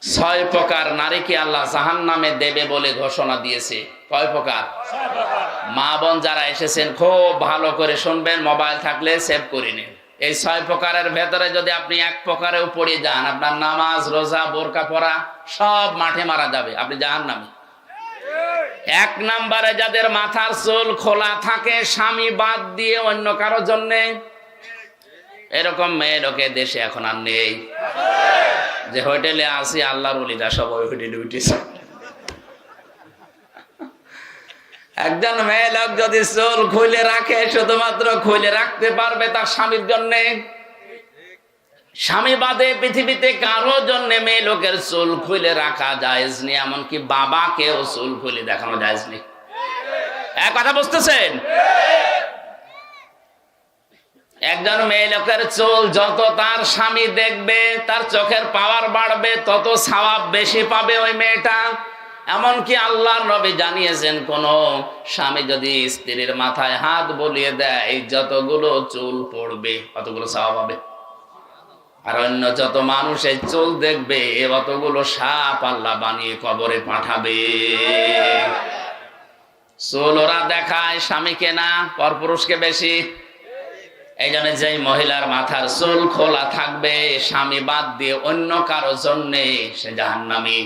ছয় প্রকার নারীকে আল্লাহ জাহান্নামে দেবে বলে ঘোষণা দিয়েছে। কয় প্রকার? মা বোন যারা এসেছেন খুব ভালো করে শুনবেন, মোবাইল থাকলে সেভ করে নিন। এই ছয় প্রকারের ভেতরে যদি আপনি এক প্রকারেও পড়ে যান, আপনার নামাজ রোজা বোরকা পরা সব মাঠে মারা যাবে, আপনি জাহান্নামে। এক নম্বরে যাদের মাথার চুল খোলা থাকে স্বামী বাদ দিয়ে অন্য কারো জন্যে, এরকম মেয়ে লোকে দেশে এখন আর নেই। যে হোটেলে আসি আল্লাহর ওলিরা সব ওই হোটেলে উঠেছে। একজন মেয়ে লোক যদি চুল খুলে রাখে, শুধুমাত্র খুলে রাখতে পারবে তার স্বামীর জন্য। স্বামী বাদে পৃথিবীতে কারো জন্য মেয়ে লোকের চুল খুলে রাখা জায়েজ নেই, এমনকি বাবাকেও চুল খুলে দেখানো জায়েজ নেই। এক কথা বুঝতেছেন? একজন মেয়ে লোকের চুল যত তার স্বামী দেখবে, তার চোখের পাওয়ার বাড়বে, তত সওয়াব বেশি পাবে ওই মেয়েটা। এমনকি আল্লাহর নবী জানিয়েছেন, কোন স্বামী যদি স্ত্রীর মাথায় হাত বুলিয়ে দেয়, যতগুলো চুল পড়বে অতগুলো সওয়াব হবে। আর অন্য যত মানুষ এই চুল দেখবে, অতগুলো সাপ আল্লাহ বানিয়ে কবরে পাঠাবে। চুল ওরা দেখায় স্বামীকে না, পরপুরুষকে বেশি। এই জন্য যেই মহিলার মাথার চুল খোলা থাকবে স্বামী বাদ দিয়ে অন্য কারো জন্য, সে জাহান্নামী।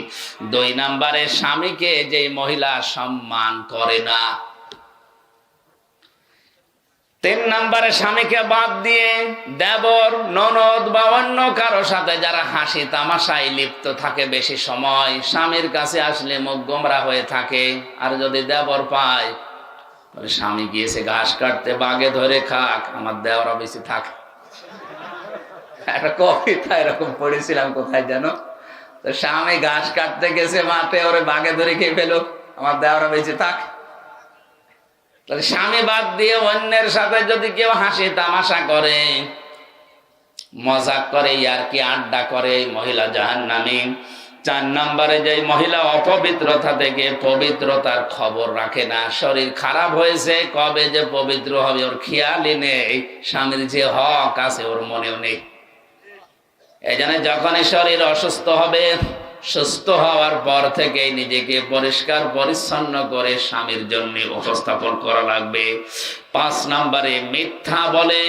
দুই নম্বরে স্বামীকে যেই মহিলা সম্মান করে না। তিন নম্বরে স্বামীকে বাদ দিয়ে দেবর ননদ বা অন্য কারো সাথে যারা হাসি তামাশায় লিপ্ত থাকে বেশি সময়, স্বামীর কাছে আসলে মুখ গোমরা হয়ে থাকে। আর যদি দেবর পায়, স্বামী গিয়েছে ঘাস কাটতে, বাগে ধরে খাক, আমার দেওয়ার বেশি থাক। একটা কবিতা এরকম পড়েছিলাম কোথায় যেন, তো স্বামী ঘাস কাটতে গেছে মাঠে, ওরে বাগে ধরে খেয়ে ফেলো, আমার দেওয়ার বেশি থাক। স্বামী বাদ দিয়ে অন্যের সাথে যদি কেউ হাসি তামাশা করে, মজাক করে, ইয়ারকি আড্ডা করে, মহিলা জাহান্নামী। চার নম্বরে যে মহিলা অপবিত্রতা থেকে পবিত্রতার খবর রাখে না, শরীর খারাপ হয়েছে কবে যে পবিত্র হবে ওর খেয়ালই নেই, স্বামীর যে হক আছে ওর মনেও নেই। এই জন্য যখনই শরীর অসুস্থ হবে, সুস্থ হওয়ার পর থেকে নিজেকে পরিষ্কার পরিচ্ছন্ন করে স্বামীর জন্য উপস্থাপন করা লাগবে। 5 নম্বরে মিথ্যা বলে,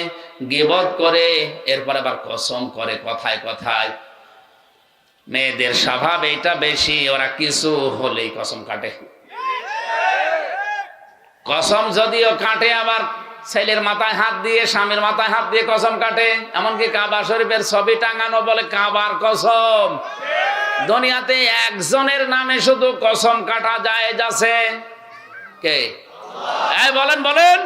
গীবত করে, এরপর আবার কসম করে কথায় কথায়। মেয়েদের স্বভাব এটা বেশি, ওরা কিছু হলেই কসম কাটে। কসম যদিও কাটে, আবার ছেলের মাথায় হাত দিয়ে স্বামীর মাথায় হাত দিয়ে কসম কাটে। এমনকি কাবা শরীফের ছবি টাঙানো বলে কাবার কসম। দুনিয়াতে একজনের নামে শুধু কসম কাটা জায়েজ আছে, কে? এই বলেন বলেন।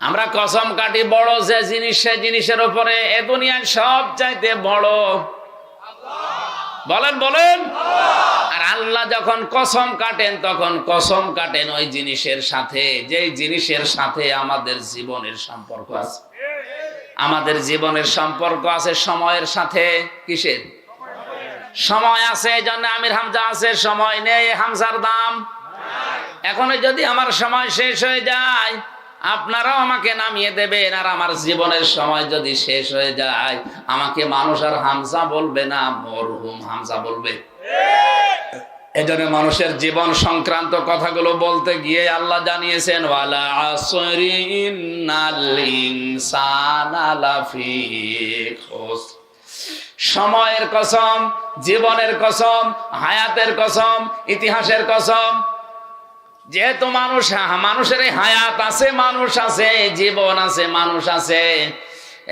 আমরা কসম কাটি বড় যে জিনিস, সে জিনিসের উপরে। এ দুনিয়ার সব চাইতে বড় বলেন বলেন। আর আল্লাহ যখন কসম কাটেন, তখন কসম কাটেন ওই জিনিসের সাথে, যেই জিনিসের সাথে আমাদের জীবনের সম্পর্ক আছে। আমাদের জীবনের সম্পর্ক আছে সময়ের সাথে। কিসের সময় আছে? এই জন্য আমির হামজা আছে, সময় নেই হামজার দাম। এখন যদি আমার সময় শেষ হয়ে যায়, আপনারাও আমাকে নামিয়ে দেবেন। আর আমার জীবনের সময় যদি শেষ হয়ে যায়, আমাকে মানুষ আর হামজা বলবে না, মরহুম হামজা বলবে। এজন্য মানুষের জীবন সংক্রান্ত কথাগুলো বলতে গিয়ে আল্লাহ জানিয়েছেন, ওয়ালা আসরি ইন্নাল ইনসানা লাফি খুসর। সময়ের কসম, জীবনের কসম, হায়াতের কসম, ইতিহাসের কসম। যেহেতু মানুষের হায়াত আছে, মানুষ আছে, জীবন আছে, মানুষ আছে,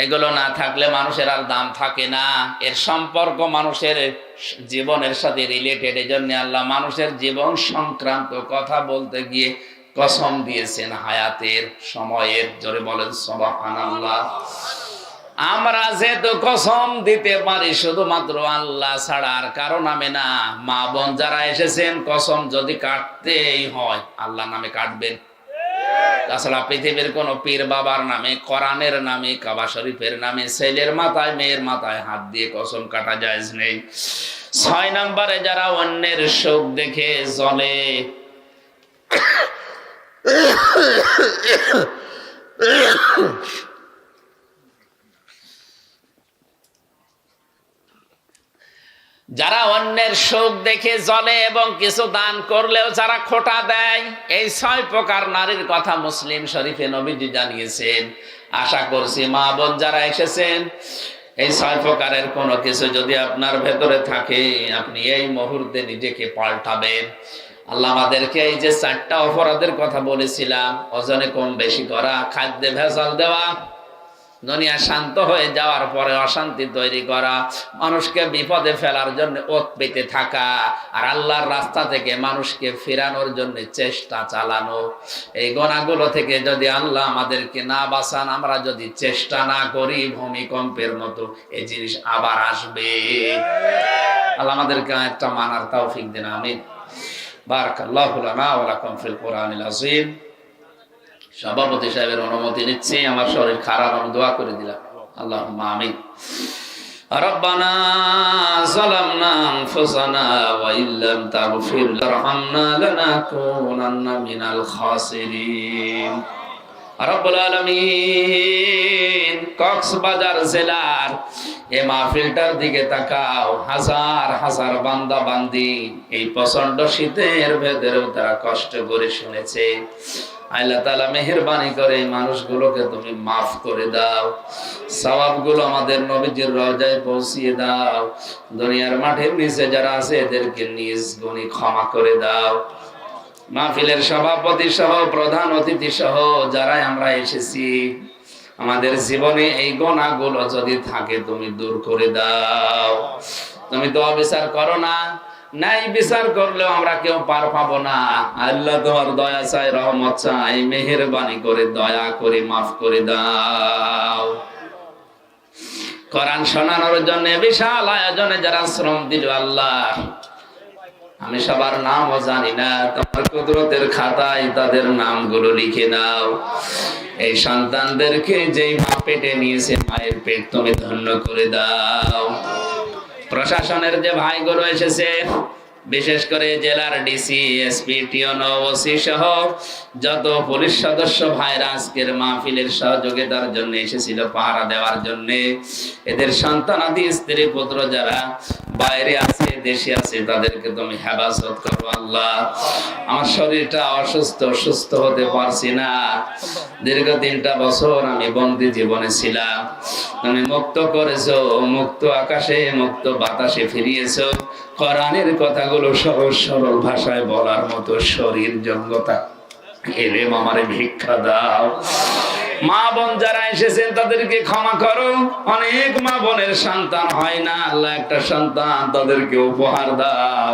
এগুলো না থাকলে মানুষের আর দাম থাকে না। এর সম্পর্ক মানুষের জীবনের সাথে রিলেটেড। এই জন্য আল্লাহ মানুষের জীবন সংক্রান্ত কথা বলতে গিয়ে কসম দিয়েছেন হায়াতের, সময়ের। জোরে বলেন সুবহানাল্লাহ। আমরা যেহেতু কসম দিতে পারি শুধুমাত্র আল্লাহ ছাড়া আর কারো নামে না। মা বোন যারা এসেছেন, কসম যদি কাটতেই হয় আল্লাহ নামে কাটবেন। তাছাড়া পৃথিবীর কোন পীর বাবার নামে, কোরআনের নামে, কাবা শরীফের নামে ছেলের মাথায় মেয়ের মাথায় হাত দিয়ে কসম কাটা জায়েজ নেই। 6 নম্বরে যারা অন্যের সুখ দেখে জ্বলে, যারা অন্যের সুখ দেখে জ্বলে এবং কিছু দান করলেও যারা খোঁটা দেয়, এই 6 প্রকার নারীর কথা মুসলিম শরীফে নবীজি জানিয়েছেন। আশা করছি মা বোন যারা এসেছেন, এই 6 প্রকারের কোনো কিছু যদি আপনার ভেতরে থাকে, আপনি এই মুহূর্তে নিজেকে পাল্টাবেন। আল্লাহ আমাদেরকে এই যে 4টা অপরাধের কথা বলেছিলাম, ওজনে কম বেশি করা, খাদ্যে ভেজাল দেওয়া, দুনিয়া শান্ত হয়ে যাওয়ার পরে অশান্তি তৈরি করা, মানুষকে বিপদে ফেলার জন্য ওত পেতে থাকা, আর আল্লাহর রাস্তা থেকে মানুষকে ফেরানোর জন্য চেষ্টা চালানো, এই গুনাহগুলো থেকে যদি আল্লাহ আমাদেরকে না বাঁচান, আমরা যদি চেষ্টা না করি, ভূমিকম্পের মতো এই জিনিস আবার আসবে। আল্লাহ আমাদেরকে একটা মানার তৌফিক দিন, আমিন। বারাকাল্লাহু লানা ওয়া লাকুম ফিল কোরআনিল আযীম। সভাপতি সাহেবের অনুমতি নিচ্ছি, আমার শরীর খারাপ, আমি দোয়া করে দিলাম। আল্লাহুম্মা আমিন। রব্বানা যালামনা আনফুসানা ওয়া ইল্লাম তাগফির ওয়ারহামনা লানাকুনান্না মিনাল খাসিরিন। রব্বুল আলামিন, কক্সবাজার জেলার এই মাহফিলটার দিকে তাকাও। হাজার হাজার বান্দা বান্দি এই প্রচন্ড শীতের ভেতরেও তারা কষ্ট করে শুনেছে। আল্লাহ তাআলা মেহেরবানি করে এই মানুষগুলোকে তুমি মাফ করে দাও, সওয়াবগুলো আমাদের নবীজির রওজায় পৌঁছিয়ে দাও। দুনিয়ার মাঠের নিচে যারা আছে এদেরকে নিজ গুণে ক্ষমা করে দাও। মাহফিলের সভাপতি সহ প্রধান অতিথি সহ যারা আমরা এসেছি, আমাদের জীবনে এই গুনাহগুলো যদি থাকে তুমি দূর করে দাও। তুমি তো অবিচার করো না, নাই বিচার করলেও আমরা কেউ পার পাবো না। আল্লাহ তোমার দয়া চাই, রহমত চাই, মেহেরবানি করে দয়া করে মাফ করে দাও। কোরআন শোনানোর জন্য বিশাল আয়োজনে যারা শ্রম দিল, আল্লাহ আমি সবার নামও জানি না, তোমার কুদরতের খাতায় তাদের নামগুলো লিখে নাও। এই সন্তানদেরকে যেই মা পেটে নিয়েছে, মায়ের পেট তুমি ধন্য করে দাও। প্রশাসনের যে ভাইগুলো এসেছে, বিশেষ করে জেলার ডিসি, এসপি, টিওনো, ওসি সহ যত পুলিশ সদস্য ভাইরা আজকের মাহফিলের সহযোগিতার জন্য এসেছিল, পাহারা দেওয়ার জন্য, এদের সন্তানাদি স্ত্রী পুত্র যারা বাইরে আছে, দেশে আছে, তাদেরকে তুমি হেফাজত করো। আল্লাহ আমার শরীরটা অসুস্থ, সুস্থ হতে পারছি না। দীর্ঘ 3টা বছর আমি বন্দী জীবনে ছিলাম, তুমি মুক্ত করেছো, মুক্ত আকাশে মুক্ত বাতাসে ফিরিয়েছো। কোরআনের কথাগুলো সহজ সরল ভাষায় বলার মতো শরীর যোগ্যতা এলে আমারে ভিক্ষা দাও। মা বোন যারা এসেছেন তাদেরকে ক্ষমা করো। অনেক মা বোনের সন্তান হয় না, আল্লাহ একটা সন্তান তাদেরকে উপহার দাও।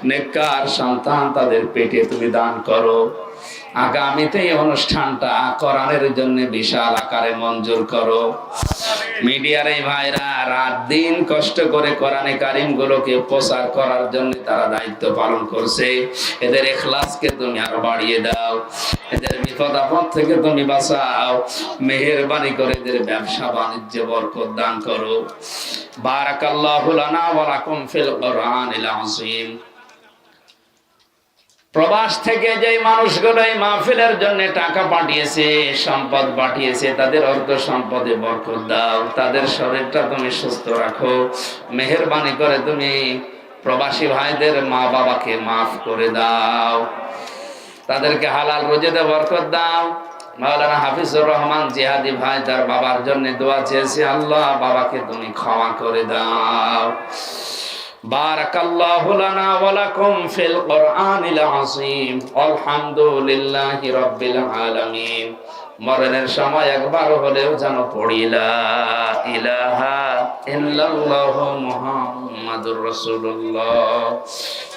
নেককার সন্তান তাদের পেটে তুমি দান করো। আগামীতে এই অনুষ্ঠানটা কোরআনের জন্য বিশাল আকারে মঞ্জুর করো। মিডিয়ার এই ভাইরা রাত দিন কষ্ট করে কোরআনে কারিম গুলোকে প্রচার করার জন্য তারা দায়িত্ব পালন করছে। এদের ইখলাসকে তুমি আরো বাড়িয়ে দাও, এদের বিপদ আপদ থেকে তুমি বাঁচাও। মেহেরবানি করে এদের ব্যবসা বাণিজ্যে বরকত দান করো। বারাকাল্লাহু লানা ওয়া লাকুম ফিল কোরআনিল আযীম। প্রবাস থেকে যে মানুষগুলো এই মাহফিলের জন্য টাকা পাঠিয়েছে, সম্পদ পাঠিয়েছে, তাদের অর্থ সম্পদে বরকত দাও। তাদের শরীরটা তুমি সুস্থ রাখো। মেহেরবানি করে তুমি প্রবাসী ভাইদের মা বাবাকে মাফ করে দাও, তাদেরকে হালাল রুজিতে বরকত দাও। মাওলানা হাফিজুর রহমান জিহাদি ভাই তার বাবার জন্য দোয়া চেয়েছে, আল্লাহ বাবাকে তুমি ক্ষমা করে দাও। বারাকাল্লাহু লানা ওয়া লাকুম ফিল কোরআনিল আযীম। আলহামদুলিল্লাহি রাব্বিল আলামিন। মরণের সময় একবার হলেও যেন পড়ি লা ইলাহা ইল্লাল্লাহু মুহাম্মাদুর রাসূলুল্লাহ।